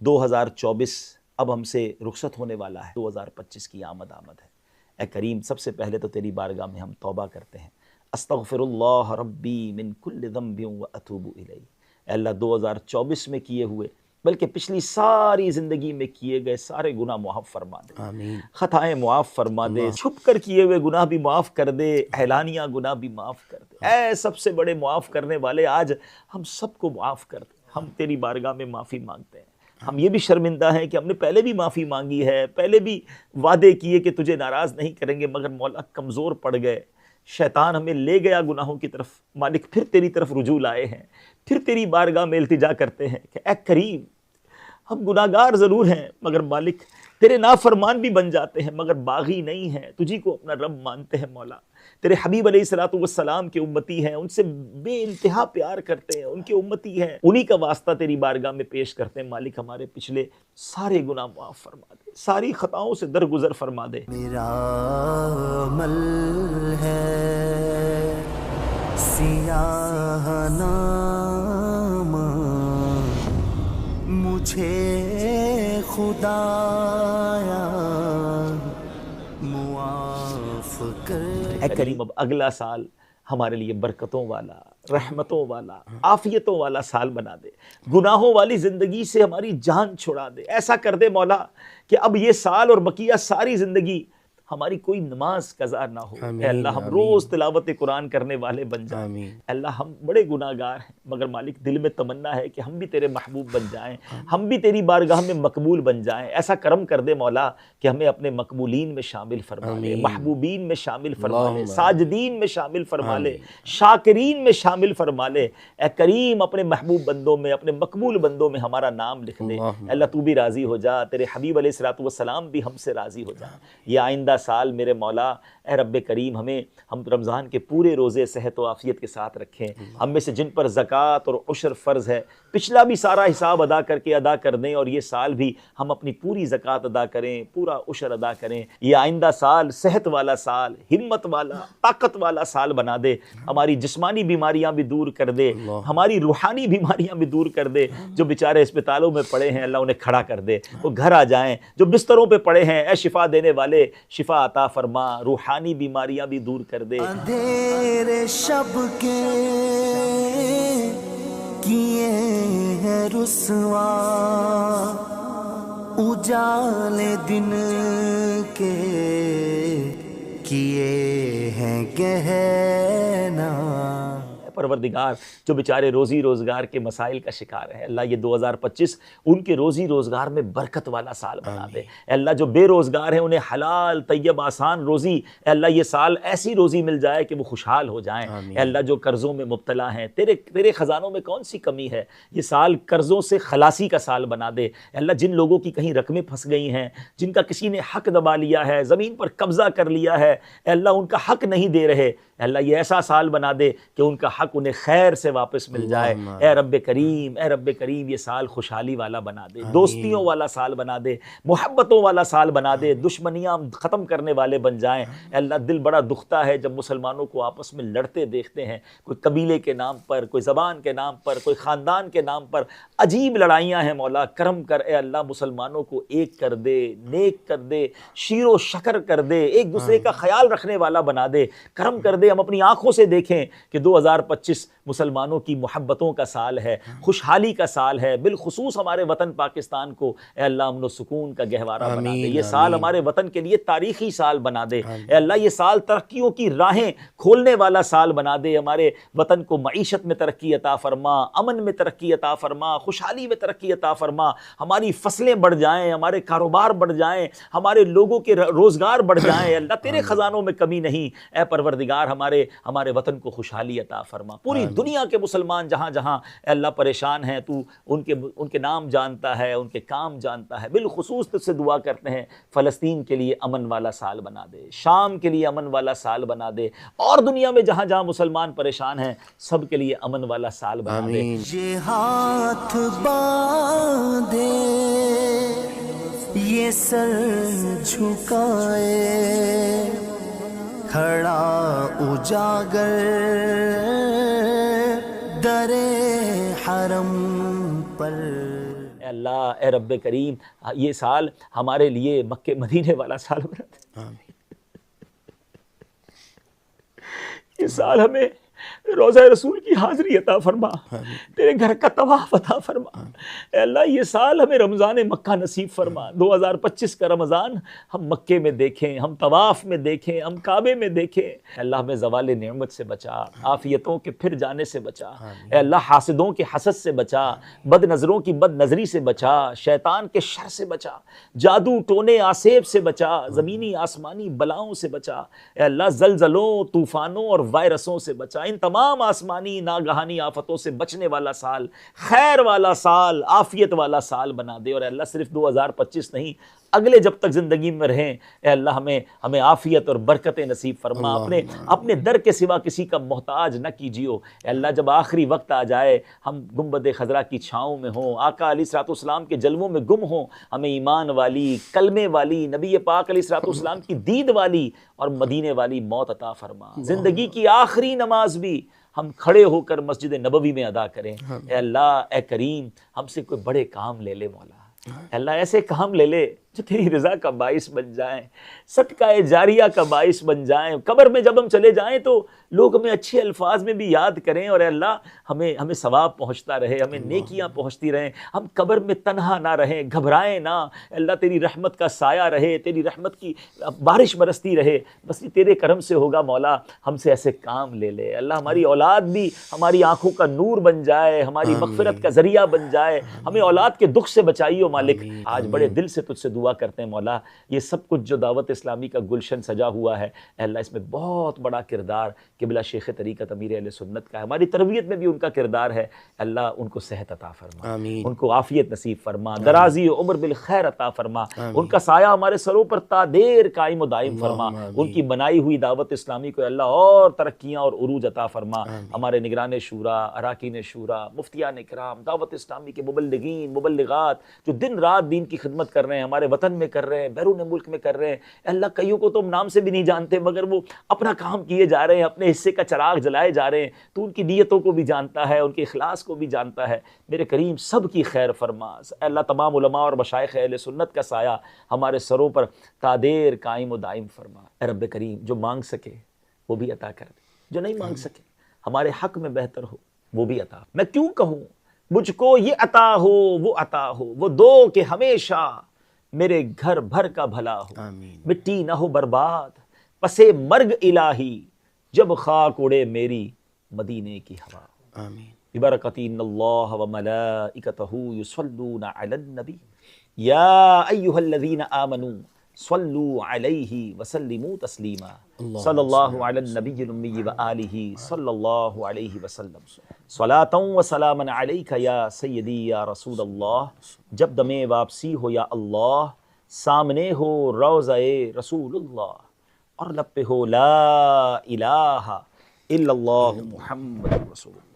2024 اب ہم سے رخصت ہونے والا ہے، 2025 کی آمد ہے۔ اے کریم، سب سے پہلے تو تیری بارگاہ میں ہم توبہ کرتے ہیں، استغفر اللہ ربی من کل ذنب واتوب الیہ۔ اے اللہ، 2024 میں کیے ہوئے بلکہ پچھلی ساری زندگی میں کیے گئے سارے گناہ معاف فرما دے، آمین۔ خطائیں معاف فرما دے، چھپ کر کیے ہوئے گناہ بھی معاف کر دے، اعلانیہ گناہ بھی معاف کر دے۔ اے سب سے بڑے معاف کرنے والے، آج ہم سب کو معاف کر دے۔ ہم تیری بارگاہ میں معافی مانگتے ہیں۔ ہم یہ بھی شرمندہ ہیں کہ ہم نے پہلے بھی معافی مانگی ہے، پہلے بھی وعدے کیے کہ تجھے ناراض نہیں کریں گے، مگر مولا کمزور پڑ گئے، شیطان ہمیں لے گیا گناہوں کی طرف۔ مالک، پھر تیری طرف رجوع لائے ہیں، پھر تیری بارگاہ میں التجا کرتے ہیں کہ اے کریم، ہم گناہگار ضرور ہیں مگر مالک تیرے نافرمان بھی بن جاتے ہیں، مگر باغی نہیں ہیں، تجھی کو اپنا رب مانتے ہیں مولا۔ تیرے حبیب علیہ السلام کے امتی ہیں، ان سے بے انتہا پیار کرتے ہیں، ان کے امتی ہیں، انہی کا واسطہ تیری بارگاہ میں پیش کرتے ہیں۔ مالک، ہمارے پچھلے سارے گناہ معاف فرما دے، ساری خطاؤں سے درگزر فرما دے۔ میرا عمل ہے سیاہ نامہ، مجھے خدایا معاف کر۔ اے کریم، اب اگلا سال ہمارے لیے برکتوں والا، رحمتوں والا، عافیتوں والا سال بنا دے، گناہوں والی زندگی سے ہماری جان چھڑا دے۔ ایسا کر دے مولا کہ اب یہ سال اور بقیہ ساری زندگی ہماری کوئی نماز قضا نہ ہو۔ اے اللہ، ہم روز تلاوت قرآن کرنے والے بن جائیں۔ اے اللہ، ہم بڑے گناہ گار ہیں مگر مالک دل میں تمنا ہے کہ ہم بھی تیرے محبوب بن جائیں، ہم بھی تیری بارگاہ میں مقبول بن جائیں۔ ایسا کرم کر دے مولا کہ ہمیں اپنے مقبولین میں شامل فرما لے، محبوبین میں شامل فرما لے، ساجدین میں شامل فرما لے، شاکرین میں شامل فرما لے۔ اے کریم، اپنے محبوب بندوں میں، اپنے مقبول بندوں میں ہمارا نام لکھ دے۔ اے اللہ، تو بھی راضی ہو جا، تیرے حبیب علیہ السلام بھی ہم سے راضی ہو جا۔ یہ آئندہ سال میرے مولا، اے رب کریم، ہم رمضان کے پورے روزے صحت و عافیت کے ساتھ رکھیں۔ ہم میں سے جن پر زکوٰۃ اور عشر فرض ہے، پچھلا بھی سارا حساب ادا کر دیں، اور یہ سال بھی ہم اپنی پوری زکوٰۃ ادا کریں، پورا عشر ادا کریں۔ یہ آئندہ سال صحت والا سال، ہمت والا، طاقت والا سال بنا دے۔ ہماری جسمانی بیماریاں بھی دور کر دے، ہماری روحانی بیماریاں بھی دور کر دے۔ جو بیچارے اسپتالوں میں پڑے ہیں، اللہ انہیں کھڑا کر دے، وہ گھر آ جائیں۔ جو بستروں پہ پڑے ہیں، اے شفا دینے والے، شفا عطا فرما، روحانی بیماریاں بھی دور کر دے۔ اندھیرے شب کے کیے ہیں رسوا، اجالے دن کے کیے ہیں گہنا۔ پروردگار، جو بیچارے روزی روزگار کے مسائل کا شکار ہیں، اللہ یہ 2025 ان کے روزی روزگار میں برکت والا سال بنا دے۔ اے اللہ، جو بے روزگار ہیں انہیں حلال طیب آسان روزی، اے اللہ یہ سال ایسی روزی مل جائے کہ وہ خوشحال ہو جائیں۔ اے اللہ، جو قرضوں میں مبتلا ہیں، تیرے خزانوں میں کون سی کمی ہے، یہ سال قرضوں سے خلاصی کا سال بنا دے۔ اے اللہ، جن لوگوں کی کہیں رقمیں پھنس گئی ہیں، جن کا کسی نے حق دبا لیا ہے، زمین پر قبضہ کر لیا ہے، اے اللہ ان کا حق نہیں دے رہے، اے اللہ یہ ایسا سال بنا دے کہ ان کا حق انہیں خیر سے واپس مل جائے۔ اے رب کریم، یہ سال خوشحالی والا بنا دے، دوستیوں والا سال بنا دے، محبتوں والا سال بنا دے، دشمنیاں ختم کرنے والے بن جائیں۔ اے اللہ، دل بڑا دکھتا ہے جب مسلمانوں کو آپس میں لڑتے دیکھتے ہیں، کوئی قبیلے کے نام پر، کوئی زبان کے نام پر، کوئی خاندان کے نام پر، عجیب لڑائیاں ہیں۔ مولا کرم کر، اے اللہ مسلمانوں کو ایک کر دے، نیک کر دے، شیر و شکر کر دے، ایک دوسرے کا خیال رکھنے والا بنا دے۔ کرم کر دے، ہم اپنی آنکھوں سے دیکھیں کہ 2025 مسلمانوں کی محبتوں کا سال ہے، خوشحالی کا سال ہے، بالخصوص ہمارے وطن پاکستان کو اے اللہ امن و سکون کا گہوارہ بنا دے۔ یہ سال ہمارے وطن کے لیے تاریخی سال بنا دے۔ اے اللہ یہ سال ترقیوں کی راہیں کھولنے والا سال بنا دے۔ ہمارے وطن کو معیشت میں ترقی عطا فرما، امن میں ترقی عطا فرما، خوشحالی میں ترقی عطا فرما، ہماری فصلیں بڑھ جائیں، ہمارے کاروبار بڑھ جائیں، ہمارے لوگوں کے روزگار بڑھ جائیں۔ اے اللہ تیرے خزانوں میں کمی نہیں، اے پروردگار ہمارے وطن کو خوشحالی عطا فرما۔ پوری دنیا کے مسلمان جہاں جہاں اے اللہ پریشان ہیں، تو ان کے نام جانتا ہے، ان کے کام جانتا ہے۔ بالخصوص تجھ سے دعا کرتے ہیں فلسطین کے لیے امن والا سال بنا دے، شام کے لیے امن والا سال بنا دے، اور دنیا میں جہاں جہاں مسلمان پریشان ہیں سب کے لیے امن والا سال بنا دے۔ یہ ہاتھ باندھے، یہ سر جھکائے، کھڑا اجاگر در حرم پر۔ اے اللہ اللہ اے رب کریم یہ سال ہمارے لیے مکے مدینے والا سال بنا دے، آمین یہ سال ہمیں روضہ رسول کی حاضری عطا فرما، تیرے گھر کا طواف عطا فرما، اے اللہ یہ سال ہمیں رمضان مکہ نصیب فرما، 2025 کا رمضان ہم مکے میں دیکھیں، ہم طواف میں دیکھیں، ہم کعبے میں دیکھیں، اے اللہ ہمیں زوال نعمت سے بچا، عافیتوں کے پھر جانے سے بچا، اے اللہ حاسدوں کے حسد سے بچا، بد نظروں کی بد نظری سے بچا، شیطان کے شر سے بچا، جادو ٹونے آسیب سے بچا، زمینی آسمانی بلاؤں سے بچا، اے اللہ زلزلوں طوفانوں اور وائرسوں سے بچا، ان تمام آسمانی ناگہانی آفتوں سے بچنے والا سال، خیر والا سال، عافیت والا سال بنا دے، اور اے اللہ صرف 2025 نہیں اگلے جب تک زندگی میں رہیں اے اللہ ہمیں عافیت اور برکت نصیب فرما، اپنے در کے سوا کسی کا محتاج نہ کیجیو، اے اللہ جب آخری وقت آ جائے ہم گنبد خضرا کی چھاؤں میں ہوں، آقا علیہ الصلوۃ والسلام کے جلووں میں گم ہوں، ہمیں ایمان والی، کلمے والی، نبی پاک علیہ الصلوۃ والسلام کی دید والی اور مدینے والی موت عطا فرما، زندگی کی آخری نماز بھی ہم کھڑے ہو کر مسجد نبوی میں ادا کریں، اے اللہ اے کریم ہم سے کوئی بڑے کام لے لے مولا، اے اللہ ایسے کام لے لے جو تیری رضا کا باعث بن جائیں، صدقہ جاریہ کا باعث بن جائیں، قبر میں جب ہم چلے جائیں تو لوگ ہمیں اچھے الفاظ میں بھی یاد کریں، اور اے اللہ ہمیں ثواب پہنچتا رہے، ہمیں نیکیاں پہنچتی رہیں، ہم قبر میں تنہا نہ رہیں، گھبرائیں نہ، اے اللہ تیری رحمت کا سایہ رہے، تیری رحمت کی بارش برستی رہے، بس یہ تیرے کرم سے ہوگا مولا، ہم سے ایسے کام لے لے، اللہ ہماری اولاد بھی ہماری آنکھوں کا نور بن جائے، ہماری مغفرت کا ذریعہ بن جائے، ہمیں اولاد کے دکھ سے بچائیو مالک، آج بڑے دل سے تجھ سے دعا کرتے ہیں مولا، یہ سب کچھ جو دعوت اسلامی کا گلشن سجا ہوا ہے اے اللہ اس میں بہت بڑا کردار قبلہ شیخ طریقت امیر اہل سنت کا ہے، ہماری تربیت میں بھی ان کا کردار ہے، اللہ ان کو صحت عطا فرما، ان کو عافیت نصیب فرما، درازی عمر بالخیر عطا فرما، ان کا سایہ ہمارے سروں پر تا دیر قائم و دائم فرما، ان کی بنائی ہوئی دعوت اسلامی کو اللہ اور ترقیاں اور عروج عطا فرما، ہمارے نگران شورا، اراکین شورا، مفتیان کرام، دعوت اسلامی کے مبلغین مبلغات جو دن رات دین کی خدمت کر رہے ہیں، ہمارے وطن میں کر رہے ہیں، بیرون ملک میں کر رہے ہیں، اللہ کئیوں کو تو ہم نام سے بھی نہیں جانتے مگر وہ اپنا کام کیے جا رہے ہیں، اپنے حصے کا چراغ جلائے جا رہے ہیں، تو ان کی نیتوں کو بھی جانتا ہے، ان کے اخلاص کو بھی جانتا ہے، میرے کریم سب کی خیر فرما، اللہ تمام علماء اور مشائخ اہل سنت کا سایہ ہمارے سروں پر تا دیر قائم و دائم فرما، اے رب کریم جو مانگ سکے وہ بھی عطا کر دے، جو نہیں مانگ سکے ہمارے حق میں بہتر ہو وہ بھی عطا، میں کیوں کہوں مجھ کو یہ عطا ہو وہ عطا ہو، وہ دو کہ ہمیشہ میرے گھر بھر کا بھلا ہو، مٹی نہ ہو برباد پسے مرگ الہی، جب خاک اڑے میری مدینے کی ہوا، آمین ببرکۃ ان اللہ وملائکتہ یصلون علی النبی یا ایھا الذین آمنوا صلوا علیہ وسلموا تسلیما، صلی اللہ علی النبی الامی وآلہ صلی اللہ علیہ وسلم، صلاۃ و سلاما علیک یا سیدی یا رسول اللہ، جب دم واپسی ہو یا اللہ، سامنے ہو روضہ رسول اللہ، اور لب پہ ہو لا الہ الا اللہ محمد رسول اللہ۔